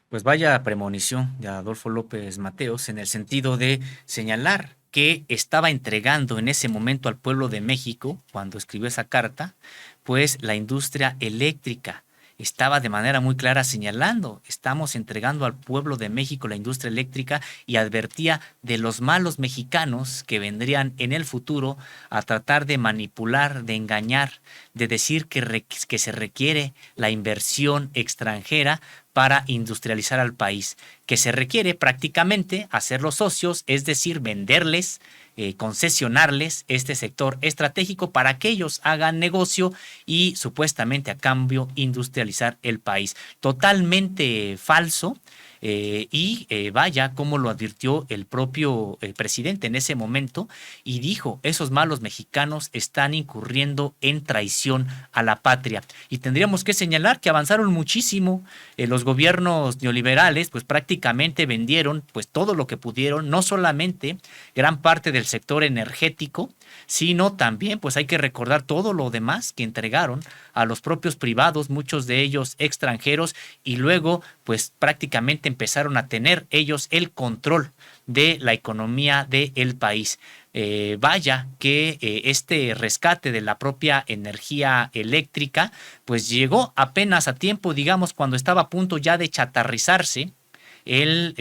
Pues vaya premonición de Adolfo López Mateos en el sentido de señalar que estaba entregando en ese momento al pueblo de México, cuando escribió esa carta, pues la industria eléctrica. Estaba de manera muy clara señalando: estamos entregando al pueblo de México la industria eléctrica, y advertía de los malos mexicanos que vendrían en el futuro a tratar de manipular, de engañar, de decir que se requiere la inversión extranjera para industrializar al país, que se requiere prácticamente hacerlos socios, es decir, venderles, concesionarles este sector estratégico para que ellos hagan negocio y supuestamente a cambio industrializar el país. Totalmente falso. Vaya como lo advirtió el propio presidente en ese momento, y dijo: esos malos mexicanos están incurriendo en traición a la patria. Y tendríamos que señalar que avanzaron muchísimo. Los gobiernos neoliberales pues prácticamente vendieron pues todo lo que pudieron, no solamente gran parte del sector energético, sino también pues hay que recordar todo lo demás que entregaron a los propios privados, muchos de ellos extranjeros, y luego pues prácticamente empezaron a tener ellos el control de la economía del país. Vaya que este rescate de la propia energía eléctrica pues llegó apenas a tiempo, digamos, cuando estaba a punto ya de chatarrizarse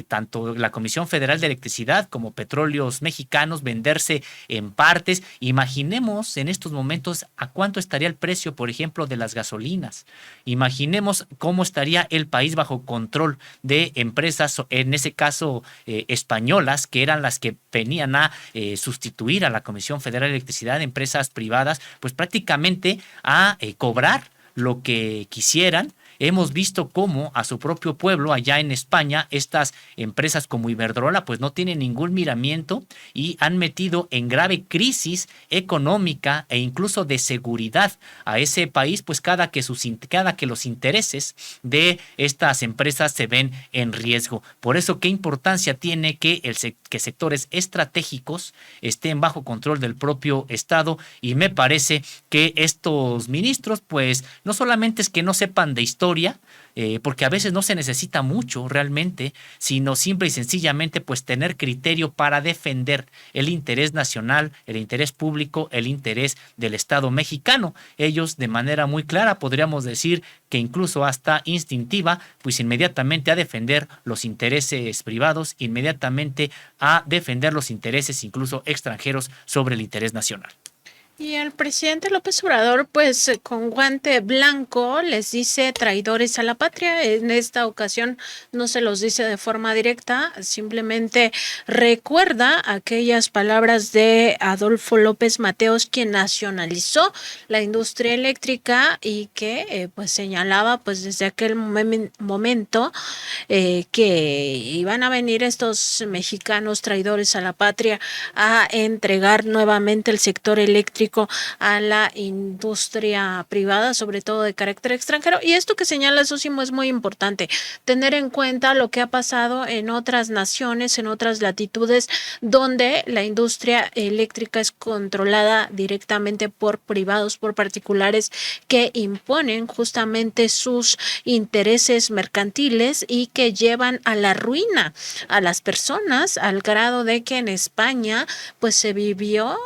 tanto la Comisión Federal de Electricidad como Petróleos Mexicanos, venderse en partes. Imaginemos en estos momentos a cuánto estaría el precio, por ejemplo, de las gasolinas. Imaginemos cómo estaría el país bajo control de empresas, en ese caso españolas, que eran las que venían a sustituir a la Comisión Federal de Electricidad, empresas privadas, pues prácticamente a cobrar lo que quisieran. Hemos visto cómo a su propio pueblo allá en España estas empresas como Iberdrola pues no tienen ningún miramiento y han metido en grave crisis económica e incluso de seguridad a ese país, pues cada que los intereses de estas empresas se ven en riesgo. Por eso, ¿qué importancia tiene que sectores estratégicos estén bajo control del propio Estado? Y me parece que estos ministros pues no solamente es que no sepan de historia, historia, porque a veces no se necesita mucho realmente, sino simple y sencillamente pues tener criterio para defender el interés nacional, el interés público, el interés del Estado mexicano. Ellos de manera muy clara podríamos decir que incluso hasta instintiva, pues inmediatamente a defender los intereses privados, inmediatamente a defender los intereses incluso extranjeros sobre el interés nacional. Y el presidente López Obrador, pues con guante blanco, les dice traidores a la patria. En esta ocasión no se los dice de forma directa, simplemente recuerda aquellas palabras de Adolfo López Mateos, quien nacionalizó la industria eléctrica y que pues señalaba pues desde aquel momento que iban a venir estos mexicanos traidores a la patria a entregar nuevamente el sector eléctrico a la industria privada, sobre todo de carácter extranjero. Y esto que señala Sósimo es muy importante, tener en cuenta lo que ha pasado en otras naciones, en otras latitudes, donde la industria eléctrica es controlada directamente por privados, por particulares que imponen justamente sus intereses mercantiles y que llevan a la ruina a las personas, al grado de que en España pues se vivió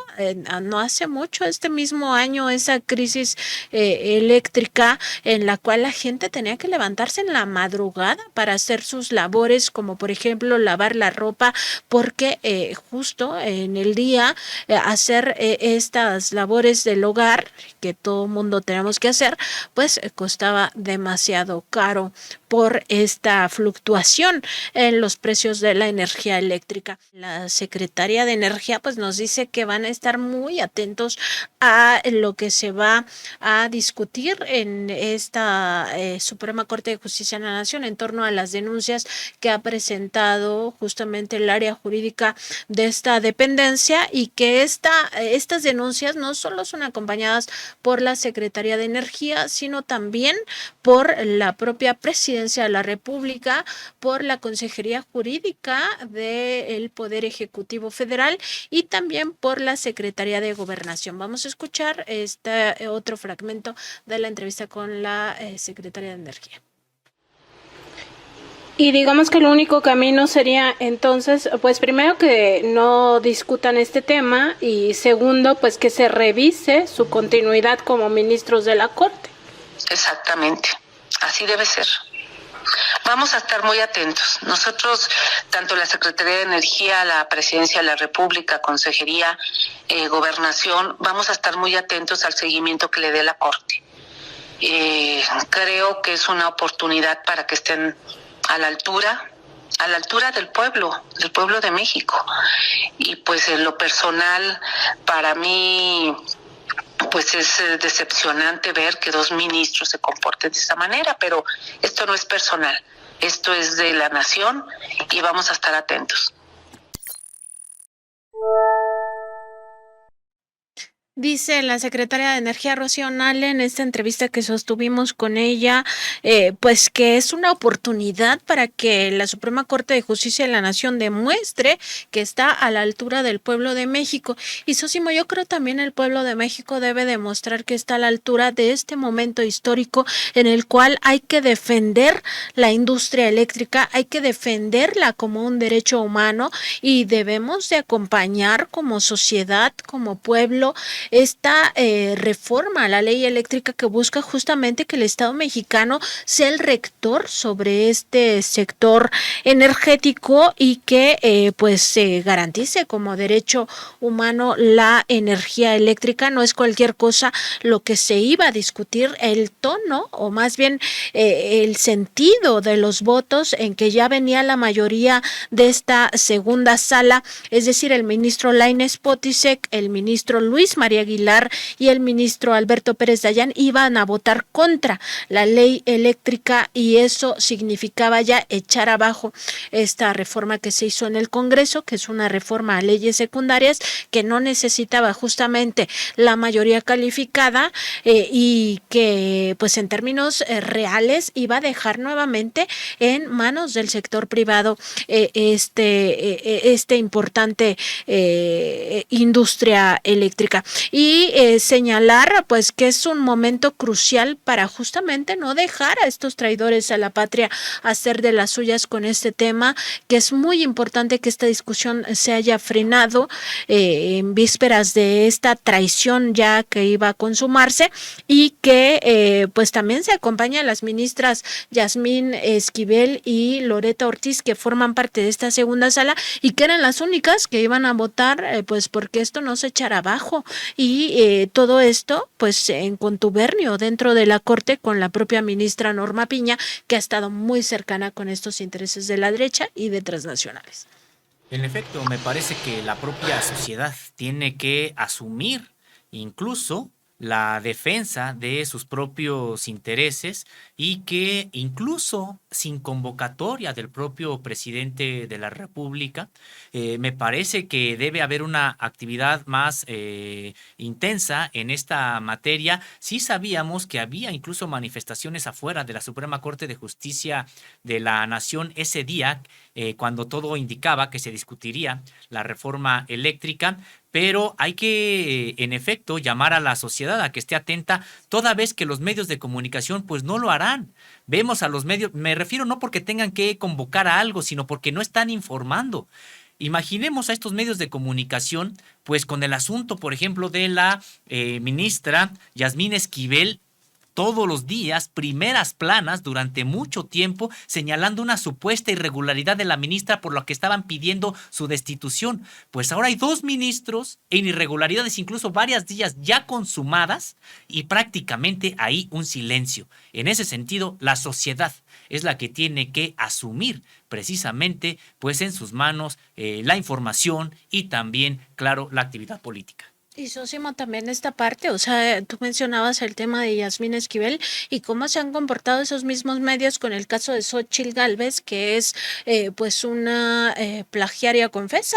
no hace mucho, este mismo año, esa crisis eléctrica en la cual la gente tenía que levantarse en la madrugada para hacer sus labores, como por ejemplo lavar la ropa, porque justo en el día hacer estas labores del hogar que todo mundo tenemos que hacer, pues costaba demasiado caro por esta fluctuación en los precios de la energía eléctrica. La Secretaría de Energía pues nos dice que van a estar muy atentos a lo que se va a discutir en esta Suprema Corte de Justicia de la Nación en torno a las denuncias que ha presentado justamente el área jurídica de esta dependencia, y que estas denuncias no solo son acompañadas por la Secretaría de Energía, sino también por la propia Presidencia de la República, por la Consejería Jurídica del Poder Ejecutivo Federal y también por la Secretaría de Gobernación. Vamos a escuchar este otro fragmento de la entrevista con la Secretaria de Energía. Y digamos que el único camino sería entonces, pues primero que no discutan este tema y segundo, pues que se revise su continuidad como ministros de la Corte. Exactamente, así debe ser. Vamos a estar muy atentos. Nosotros, tanto la Secretaría de Energía, la Presidencia de la República, Consejería, Gobernación, vamos a estar muy atentos al seguimiento que le dé la Corte. Creo que es una oportunidad para que estén a la altura del pueblo de México. Y pues en lo personal, para mí, pues es decepcionante ver que dos ministros se comporten de esa manera, pero esto no es personal, esto es de la nación y vamos a estar atentos. Dice la secretaria de Energía, Rocío Nale, en esta entrevista que sostuvimos con ella, pues que es una oportunidad para que la Suprema Corte de Justicia de la Nación demuestre que está a la altura del pueblo de México. Y Sósimo, yo creo también el pueblo de México debe demostrar que está a la altura de este momento histórico en el cual hay que defender la industria eléctrica, hay que defenderla como un derecho humano y debemos de acompañar como sociedad, como pueblo, esta reforma a la ley eléctrica que busca justamente que el Estado mexicano sea el rector sobre este sector energético y que pues se garantice como derecho humano la energía eléctrica. No es cualquier cosa lo que se iba a discutir, el tono o más bien el sentido de los votos en que ya venía la mayoría de esta segunda sala, es decir, el ministro Lainez Potisek, el ministro Luis María Aguilar y el ministro Alberto Pérez Dayán iban a votar contra la ley eléctrica, y eso significaba ya echar abajo esta reforma que se hizo en el Congreso, que es una reforma a leyes secundarias que no necesitaba justamente la mayoría calificada y que pues en términos reales iba a dejar nuevamente en manos del sector privado este importante industria eléctrica. y señalar pues que es un momento crucial para justamente no dejar a estos traidores a la patria hacer de las suyas con este tema, que es muy importante que esta discusión se haya frenado en vísperas de esta traición ya que iba a consumarse, y que pues también se acompaña a las ministras Yasmín Esquivel y Loreta Ortiz, que forman parte de esta segunda sala y que eran las únicas que iban a votar pues porque esto no se echara abajo, y todo esto pues en contubernio dentro de la Corte con la propia ministra Norma Piña, que ha estado muy cercana con estos intereses de la derecha y de transnacionales. En efecto, me parece que la propia sociedad tiene que asumir incluso la defensa de sus propios intereses, y que incluso sin convocatoria del propio presidente de la República, me parece que debe haber una actividad más intensa en esta materia. Sí sabíamos que había incluso manifestaciones afuera de la Suprema Corte de Justicia de la Nación ese día, cuando todo indicaba que se discutiría la reforma eléctrica, pero hay que, en efecto, llamar a la sociedad a que esté atenta, toda vez que los medios de comunicación pues no lo harán. Vemos a los medios, me refiero no porque tengan que convocar a algo, sino porque no están informando. Imaginemos a estos medios de comunicación pues con el asunto, por ejemplo, de la ministra Yasmín Esquivel, todos los días, primeras planas durante mucho tiempo, señalando una supuesta irregularidad de la ministra por lo que estaban pidiendo su destitución. Pues ahora hay 2 ministros en irregularidades, incluso varias días ya consumadas, y prácticamente ahí un silencio. En ese sentido, la sociedad es la que tiene que asumir precisamente pues en sus manos la información y también, claro, la actividad política. Y Sósimo, también esta parte, o sea, tú mencionabas el tema de Yasmín Esquivel y cómo se han comportado esos mismos medios con el caso de Xóchitl Gálvez, que es pues una plagiaria confesa.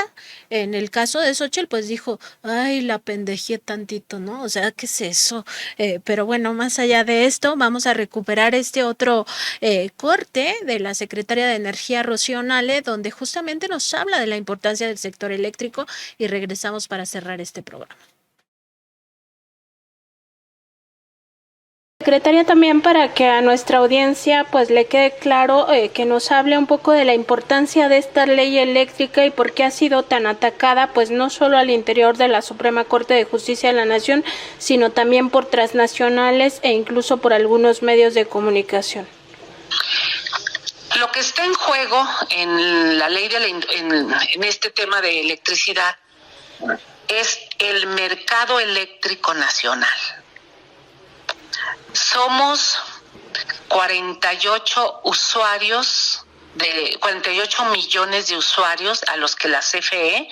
En el caso de Xóchitl, pues dijo, ay, la pendejé tantito, ¿no? O sea, ¿qué es eso? Pero bueno, más allá de esto, vamos a recuperar este otro corte de la secretaria de Energía, Rocío Nale, donde justamente nos habla de la importancia del sector eléctrico, y regresamos para cerrar este programa. Secretaria, también para que a nuestra audiencia pues le quede claro, que nos hable un poco de la importancia de esta ley eléctrica y por qué ha sido tan atacada, pues no solo al interior de la Suprema Corte de Justicia de la Nación, sino también por transnacionales e incluso por algunos medios de comunicación. Lo que está en juego en la ley en este tema de electricidad es el mercado eléctrico nacional. Somos 48 millones de usuarios a los que la CFE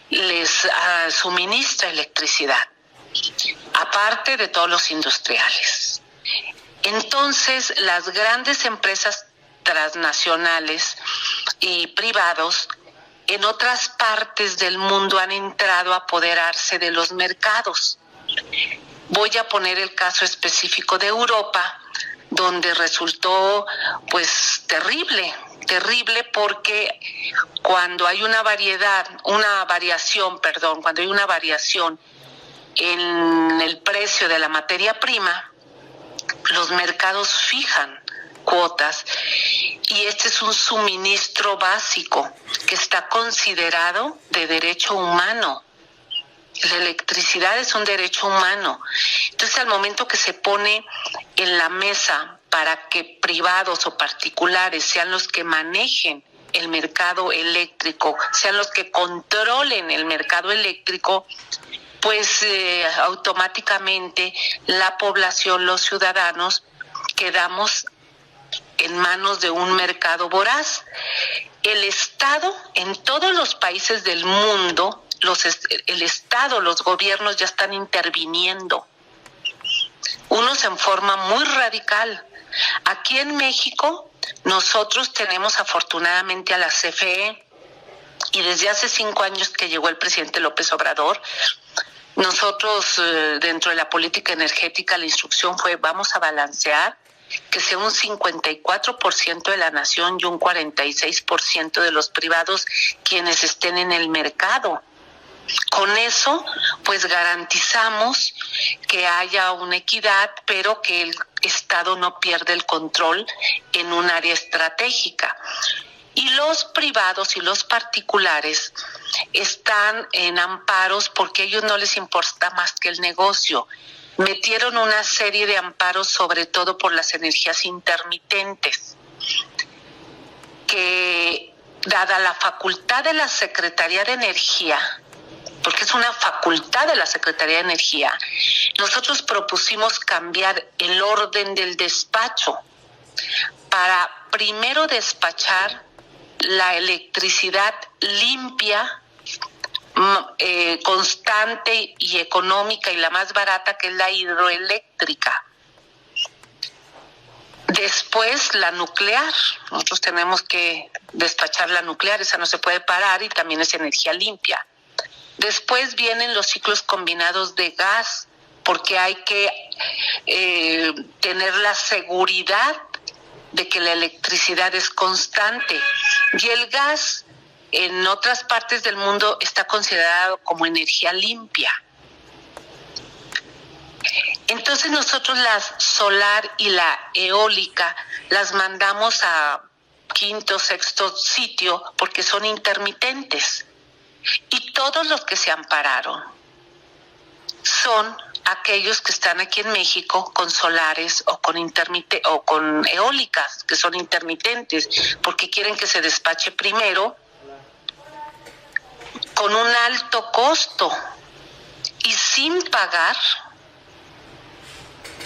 les suministra electricidad, aparte de todos los industriales. Entonces, las grandes empresas transnacionales y privados en otras partes del mundo han entrado a apoderarse de los mercados. Voy a poner el caso específico de Europa, donde resultó pues terrible porque cuando hay una variación en el precio de la materia prima, los mercados fijan cuotas, y este es un suministro básico que está considerado de derecho humano. La electricidad es un derecho humano. Entonces, al momento que se pone en la mesa para que privados o particulares sean los que manejen el mercado eléctrico, sean los que controlen el mercado eléctrico, pues automáticamente la población, los ciudadanos, quedamos en manos de un mercado voraz. El Estado, en todos los países del mundo, el Estado, los gobiernos ya están interviniendo, unos en forma muy radical. Aquí en México, nosotros tenemos afortunadamente a la CFE, y desde hace 5 años que llegó el presidente López Obrador, nosotros dentro de la política energética, la instrucción fue: vamos a balancear, que sea un 54% de la nación y un 46% de los privados quienes estén en el mercado. Con eso, pues pues garantizamos que haya una equidad, pero que el Estado no pierda el control en un área estratégica. Y los privados y los particulares están en amparos porque a ellos no les importa más que el negocio. Metieron una serie de amparos, sobre todo por las energías intermitentes, que dada la facultad de la Secretaría de Energía, porque es una facultad de la Secretaría de Energía, nosotros propusimos cambiar el orden del despacho para primero despachar la electricidad limpia, constante y económica y la más barata, que es la hidroeléctrica. Después la nuclear. Nosotros tenemos que despachar la nuclear, esa no se puede parar y también es energía limpia. Después vienen los ciclos combinados de gas, porque hay que tener la seguridad de que la electricidad es constante. Y el gas en otras partes del mundo está considerado como energía limpia. Entonces nosotros la solar y la eólica las mandamos a quinto, sexto sitio porque son intermitentes. Y todos los que se ampararon son aquellos que están aquí en México con solares o con eólicas, que son intermitentes, porque quieren que se despache primero con un alto costo y sin pagar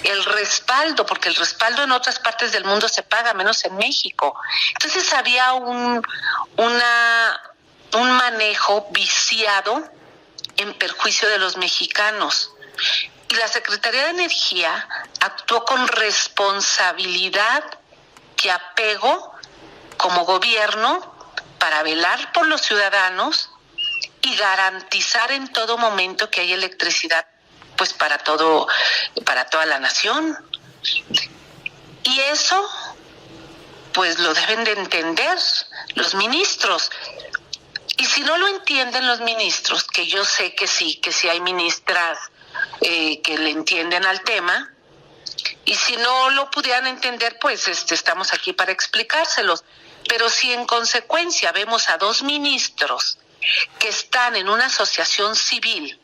el respaldo, porque el respaldo en otras partes del mundo se paga, menos en México. Entonces había un manejo viciado en perjuicio de los mexicanos. Y la Secretaría de Energía actuó con responsabilidad y apego como gobierno para velar por los ciudadanos y garantizar en todo momento que hay electricidad pues para toda la nación. Y eso pues lo deben de entender los ministros. Y si no lo entienden los ministros, que yo sé que sí hay ministras que le entienden al tema, y si no lo pudieran entender, pues estamos aquí para explicárselos. Pero si en consecuencia vemos a 2 ministros que están en una asociación civil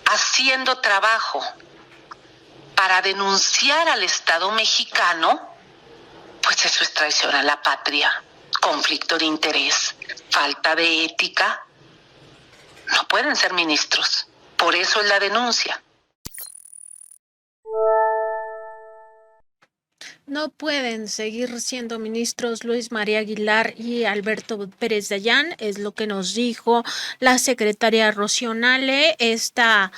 haciendo trabajo para denunciar al Estado mexicano, pues eso es traición a la patria, conflicto de interés, falta de ética. No pueden ser ministros. Por eso es la denuncia. No pueden seguir siendo ministros Luis María Aguilar y Alberto Pérez Dayán, es lo que nos dijo la secretaria Rocío Nale. Estas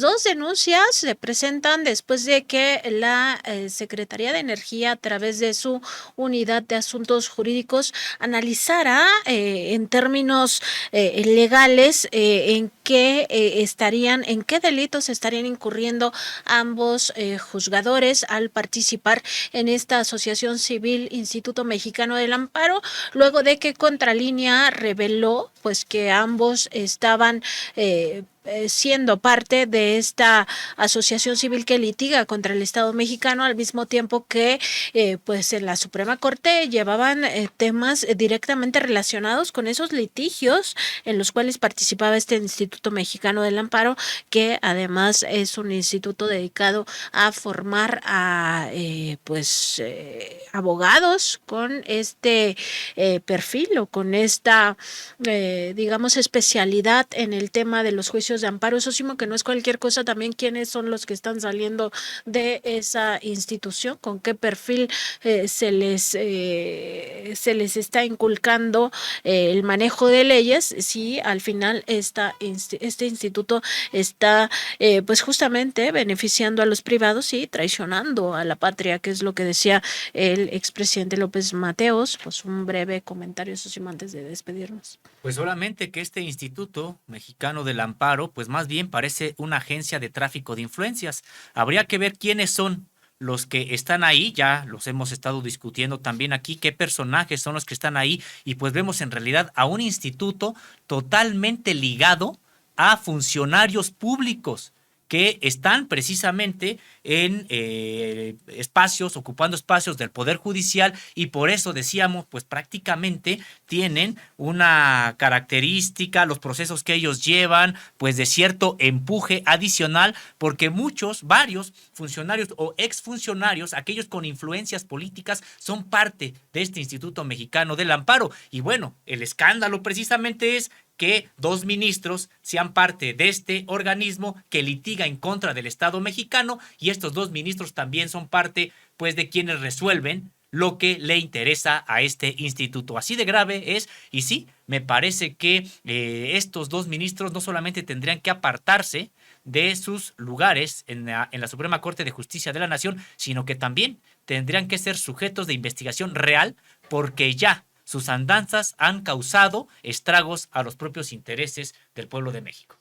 2 denuncias se presentan después de que la Secretaría de Energía, a través de su unidad de asuntos jurídicos, analizara en términos legales en qué delitos estarían incurriendo ambos juzgadores al participar en esta asociación civil Instituto Mexicano del Amparo, luego de que Contralínea reveló pues que ambos estaban siendo parte de esta asociación civil que litiga contra el Estado mexicano, al mismo tiempo que pues en la Suprema Corte llevaban temas directamente relacionados con esos litigios en los cuales participaba este Instituto Mexicano del Amparo, que además es un instituto dedicado a formar a abogados con este perfil o con esta digamos especialidad en el tema de los juicios de amparo. Eso sí, que no es cualquier cosa. También quiénes son los que están saliendo de esa institución, con qué perfil se les está inculcando el manejo de leyes, si al final este instituto está pues justamente beneficiando a los privados y traicionando a la patria, que es lo que decía el expresidente López Mateos. Pues un breve comentario, eso sí, antes de despedirnos. Pues solamente que este Instituto Mexicano del Amparo, pues más bien parece una agencia de tráfico de influencias. Habría que ver quiénes son los que están ahí, ya los hemos estado discutiendo también aquí, qué personajes son los que están ahí, y pues vemos en realidad a un instituto totalmente ligado a funcionarios públicos que están precisamente en ocupando espacios del Poder Judicial, y por eso decíamos, pues prácticamente tienen una característica, los procesos que ellos llevan, pues de cierto empuje adicional, porque varios funcionarios o exfuncionarios, aquellos con influencias políticas, son parte de este Instituto Mexicano del Amparo. Y bueno, el escándalo precisamente es que 2 ministros sean parte de este organismo que litiga en contra del Estado mexicano, y estos 2 ministros también son parte, pues, de quienes resuelven lo que le interesa a este instituto. Así de grave es, y sí, me parece que estos 2 ministros no solamente tendrían que apartarse de sus lugares en la Suprema Corte de Justicia de la Nación, sino que también tendrían que ser sujetos de investigación real, porque ya sus andanzas han causado estragos a los propios intereses del pueblo de México.